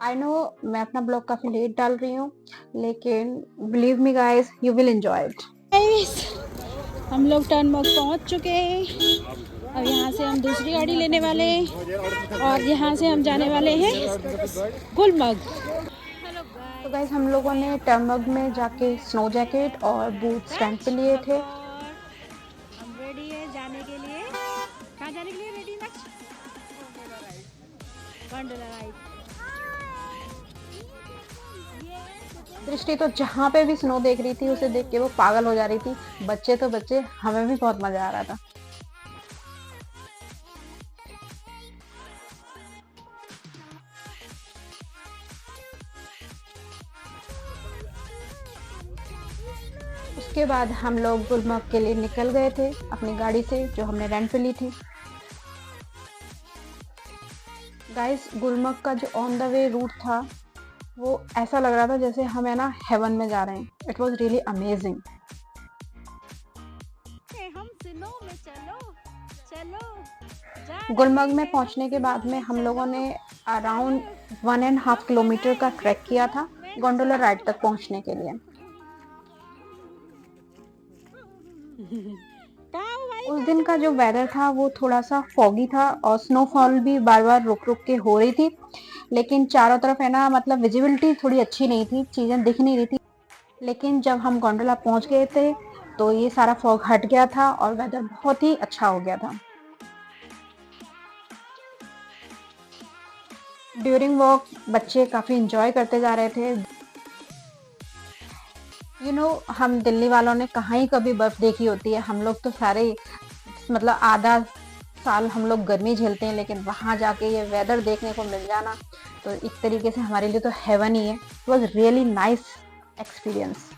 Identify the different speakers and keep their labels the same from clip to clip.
Speaker 1: I know मैं अपना blog काफी लेट डाल रही हूँ, लेकिन believe me guys, you will enjoy it.
Speaker 2: Guys, हम लोग टर्नमग पहुंच चुके हैं। अब यहाँ से हम दूसरी गाड़ी लेने वाले हैं और यहाँ से हम जाने वाले हैं गुलमर्ग।
Speaker 1: तो गाइस, हम लोगों ने टर्मग में जाके स्नो जैकेट और बूट्स रेंट पे लिए थे।
Speaker 2: हम रेडी है जाने के लिए। कहाँ जाने के लिए रेडी नेक्स्ट? Gondola ride.
Speaker 1: दृष्टि तो जहाँ पे भी स्नो देख रही थी उसे देख के वो पागल हो जा रही थी। बच्चे तो बच्चे, हमें भी बहुत मजा आ रहा था। उसके बाद हम लोग गुलमर्ग के लिए निकल गए थे अपनी गाड़ी से, जो हमने रेंट पे ली थी। गाइस, गुलमर्ग का जो ऑन द वे रूट था वो ऐसा लग रहा था जैसे हम है ना हेवन में जा रहे हैं। It was really amazing.
Speaker 2: हम स्नो में चलो
Speaker 1: गुलमर्ग में पहुंचने के बाद में हम लोगों ने अराउंड 1.5 किलोमीटर का ट्रैक किया था गोंडोला राइड तक पहुंचने के लिए। उस दिन का जो वेदर था वो थोड़ा सा फॉगी था और स्नोफॉल भी बार बार रुक रुक के हो रही थी, लेकिन चारों तरफ है ना, मतलब विजिबिलिटी थोड़ी अच्छी नहीं थी, चीजें दिख नहीं रही थी। लेकिन जब हम गोंडोला पहुंच गए थे तो ये सारा फॉग हट गया था और वेदर बहुत ही अच्छा हो गया था। ड्यूरिंग वॉक बच्चे काफी इंजॉय करते जा रहे थे। हम दिल्ली वालों ने कहाँ ही कभी बर्फ देखी होती है। हम लोग तो सारे मतलब आधा साल हम लोग गर्मी झेलते हैं, लेकिन वहां जाके ये वेदर देखने को मिल जाना तो एक तरीके से हमारे लिए तो हेवन ही है। It was really nice experience.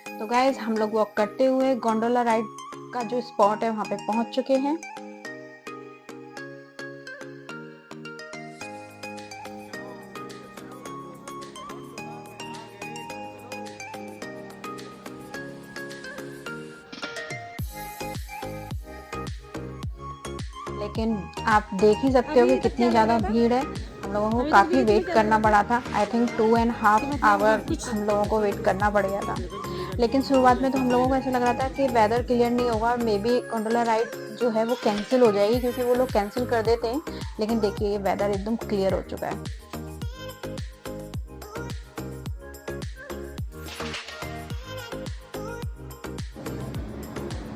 Speaker 1: तो गाइज, हम लोग वॉक करते हुए गोंडोला राइड का जो स्पॉट है वहां पे पहुंच चुके हैं। लेकिन आप देख ही सकते हो कि कितनी ज्यादा भीड़ है। हम लोगों को काफी वेट करना पड़ा था। आई थिंक 2.5 आवर हम लोगों को वेट करना पड़ गया था। लेकिन शुरुआत में तो हम लोगों को ऐसा लग रहा था कि वेदर क्लियर नहीं होगा, मे बी गोंडोला राइड जो है वो कैंसिल हो जाएगी, क्योंकि वो लोग कैंसिल कर देते हैं। लेकिन देखिए, ये वेदर एकदम क्लियर हो चुका है।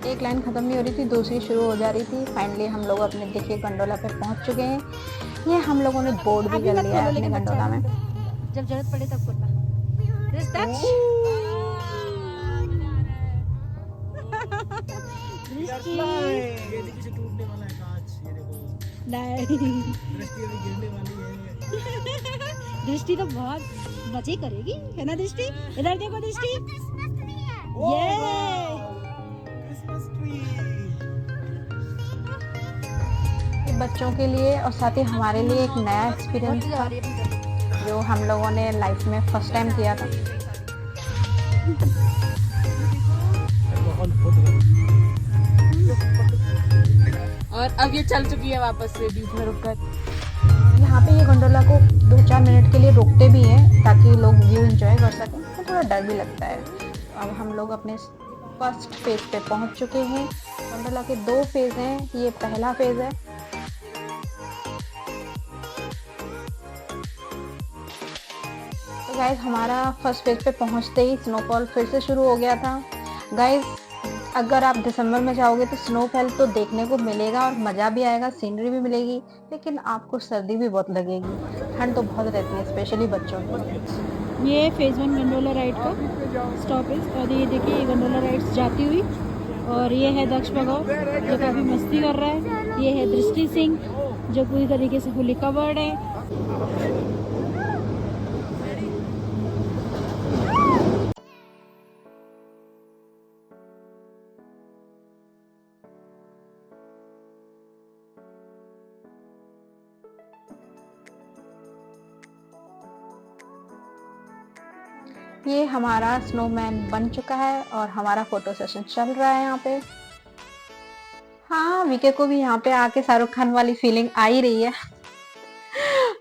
Speaker 1: एक लाइन खत्म नहीं हो रही थी, दूसरी शुरू हो जा रही थी। फाइनली हम लोग अपने देखिए गंडोला पे पहुंच चुके हैं। ये हम लोगों ने बोर्ड भी कर लिया है अपने गंडोला में।
Speaker 2: जब जरूरत पड़े तब खोलना। टूटने वाला है कांच, ये देखो। नहीं, दृष्टि अभी गिरने वाली है। दृष्टि तो बहुत मजे करेगी, है ना दृष्टि? इधर देखो दृष्टि। ये
Speaker 1: बच्चों के लिए और साथ ही हमारे लिए एक नया एक्सपीरियंस था, जो हम लोगों ने लाइफ में फर्स्ट टाइम किया था।
Speaker 2: और अब ये चल चुकी है वापस से बीच में रुककर।
Speaker 1: यहाँ पे ये गंडोला को 2-4 मिनट के लिए रोकते भी हैं ताकि लोग व्यू एंजॉय कर सकें, तो थोड़ा डर भी लगता है। अब हम लोग अपने फर्स्ट फेज पे पहुंच चुके हैं। गंडोला के 2 फेज हैं, ये पहला फेज है। तो गाइज, हमारा फर्स्ट फेज पे पहुंचते ही स्नोफॉल फिर से शुरू हो गया था। गाइज, अगर आप दिसंबर में जाओगे तो स्नोफॉल तो देखने को मिलेगा और मज़ा भी आएगा, सीनरी भी मिलेगी, लेकिन आपको सर्दी भी बहुत लगेगी। ठंड तो बहुत रहती है, स्पेशली बच्चों की।
Speaker 2: ये फेज़ 1 गंडोला राइड का स्टॉपेज, और ये देखिए ये गंडोला राइड्स जाती हुई। और ये है दक्ष भगव जो काफ़ी मस्ती कर रहा है। ये है दृष्टि सिंह जो पूरी तरीके से फुली कवर्ड है।
Speaker 1: ये हमारा स्नोमैन बन चुका है और हमारा फोटो सेशन चल रहा है यहाँ पे। हाँ, वीके को भी यहाँ पे आके शाहरुख खान वाली फीलिंग आ ही रही है।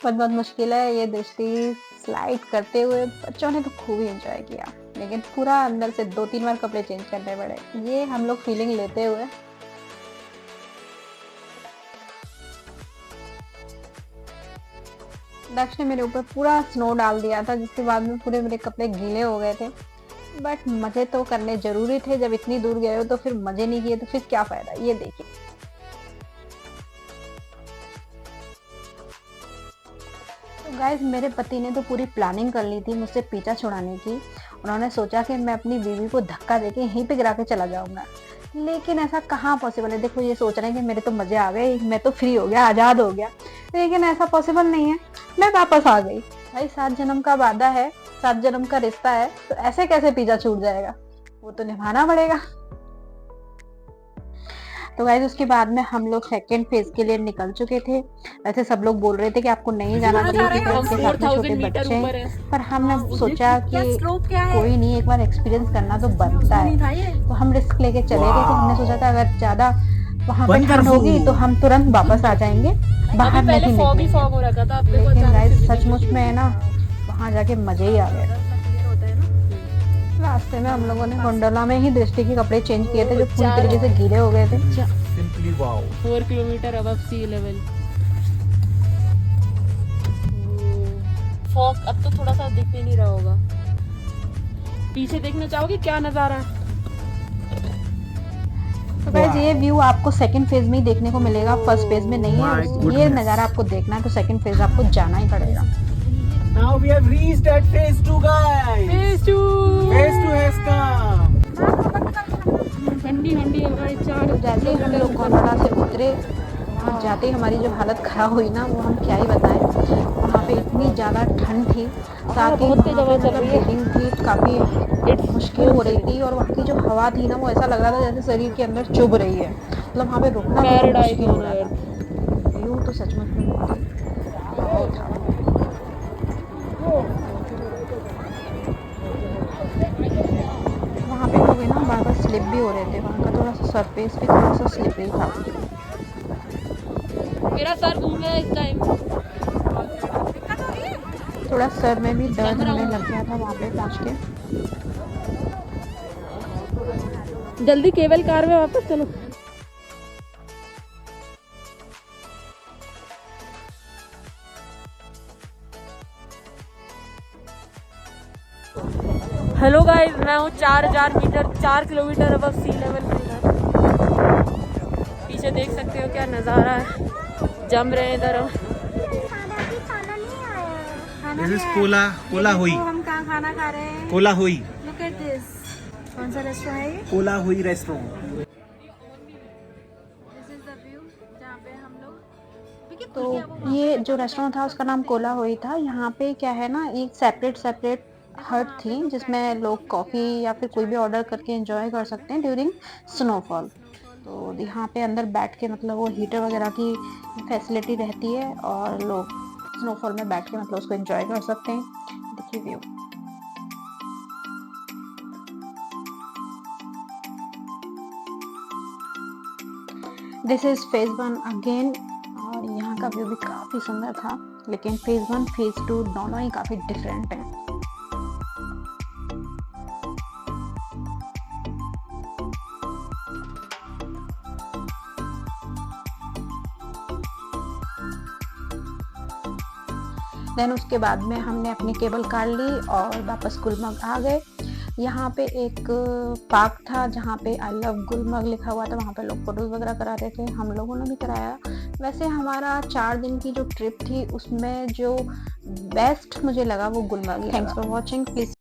Speaker 1: बहुत मुश्किल है। ये दृष्टि स्लाइड करते हुए बच्चों ने तो खूब ही एंजॉय किया, लेकिन पूरा अंदर से 2-3 बार कपड़े चेंज करने पड़े। ये हम लोग फीलिंग लेते हुए दक्ष ने मेरे ऊपर पूरा स्नो डाल दिया था, जिसके बाद में पूरे मेरे कपड़े गीले हो गए थे। बट मजे तो करने जरूरी थे, जब इतनी दूर गए हो तो फिर मजे नहीं किए तो फिर क्या फायदा। ये देखिए, तो गाइज मेरे पति ने तो पूरी प्लानिंग कर ली थी मुझसे पीछा छुड़ाने की। उन्होंने सोचा कि मैं अपनी बीवी को धक्का देके यहीं पे गिरा के चला जाऊंगा, लेकिन ऐसा कहाँ पॉसिबल है। देखो, ये सोच रहे हैं कि मेरे तो मजे आ गए, मैं तो फ्री हो गया, आजाद हो गया, लेकिन ऐसा पॉसिबल नहीं है। मैं वापस आ गई। भाई 7 जन्म का वादा है, 7 जन्म का रिश्ता है, तो ऐसे कैसे पीछा छूट जाएगा, वो तो निभाना पड़ेगा। तो गाइस उसके बाद में हम लोग सेकेंड फेज के लिए निकल चुके थे। वैसे सब लोग बोल रहे थे कि आपको नहीं जाना चाहिए क्योंकि आपके साथ में छोटे बच्चे हैं, पर हमने सोचा कि कोई नहीं, एक बार एक्सपीरियंस करना तो बनता है। तो हम रिस्क लेके चले गए थे। हमने सोचा था अगर ज्यादा वहाँ पे ठंड होगी तो हम तुरंत वापस आ जाएंगे, बाहर नहीं निकलेंगे। लेकिन गाइस सचमुच में है ना, वहाँ जाके मजे ही आ गए। रास्ते में हम लोगों ने गोंडोला में ही दृष्टि के कपड़े चेंज किए थे, जो पूरी तरीके से गीले हो गए थे।
Speaker 3: Simply wow.
Speaker 2: 4 kilometre above sea level. Fog अब तो थोड़ा सा दिख भी नहीं रहा होगा। पीछे देखना चाहोगे क्या नजारा?
Speaker 1: तो गाइस ये व्यू आपको सेकंड फेज में ही देखने को मिलेगा, फर्स्ट फेज में नहीं है। ये नजारा आपको देखना है तो सेकंड फेज आपको जाना ही पड़ेगा।
Speaker 3: Now we have reached at phase 2, guys.
Speaker 2: Phase 2
Speaker 3: has come.
Speaker 2: ठंडी ठंडी हवा चार।
Speaker 1: जैसे ही हम लोग गोंडोला से उतरे, वहाँ जाते ही हमारी जो हालत खराब हुई ना, वो हम क्या ही बताएं। वहाँ पे इतनी ज़्यादा ठंड थी, साथ ही ब्रीथिंग भी काफ़ी मुश्किल हो रही थी, और वहाँ की जो हवा थी ना, वो ऐसा लग रहा था जैसे शरीर के अंदर चुभ रही है। मतलब वहाँ पे रुकना बहुत मुश्किल हो रहा था। व्यू तो सचमुच में बहुत था। वहाँ पे लोग ना बार बार स्लिप भी हो रहे थे, वहाँ का थोड़ा सा सरफेस भी थोड़ा सा स्लिपरी था।
Speaker 2: मेरा सर घूम गया इस टाइम।
Speaker 1: थोड़ा सर में भी दर्द होने लग गया था वहाँ पे पहुँच के।
Speaker 2: जल्दी केबल कार में वापस चलो। हेलो गाइस, मैं हूँ 4000 metre 4 kilometre above sea level पे। पीछे देख सकते हो क्या नज़ारा है, जम रहे हैं इधर हम।
Speaker 3: This is कोला हुई।
Speaker 1: हम कहाँ खाना खा रहे हैं?
Speaker 3: कोला हुई।
Speaker 1: Look at this. कौन सा रेस्टोरेंट है ये?
Speaker 3: कोला हुई restaurant.
Speaker 1: This is the view जहाँ पे हम लोग। तो ये जो रेस्टोरेंट था उसका नाम कोला हुई था। यहाँ पे क्या है ना, एक सेपरेट हट थी जिसमें लोग कॉफ़ी या फिर कोई भी ऑर्डर करके एंजॉय कर सकते हैं ड्यूरिंग स्नोफॉल। तो यहाँ पे अंदर बैठ के मतलब वो हीटर वगैरह की फैसिलिटी रहती है, और लोग स्नोफॉल में बैठ के मतलब उसको एंजॉय कर सकते हैं। देखिए view. This is phase 1 again, और यहाँ का व्यू भी काफ़ी सुंदर था, लेकिन फेज 1 फेज 2 दोनों ही काफ़ी डिफरेंट हैं। देन उसके बाद में हमने अपनी केबल कार ली और वापस गुलमर्ग आ गए। यहाँ पे एक पार्क था जहाँ पे आई लव गुलमर्ग लिखा हुआ था, वहाँ पे लोग फोटोज वगैरह कराते थे, हम लोगों ने भी कराया। वैसे हमारा 4 दिन की जो ट्रिप थी उसमें जो बेस्ट मुझे लगा वो Gulmarg. Thanks for watching. Please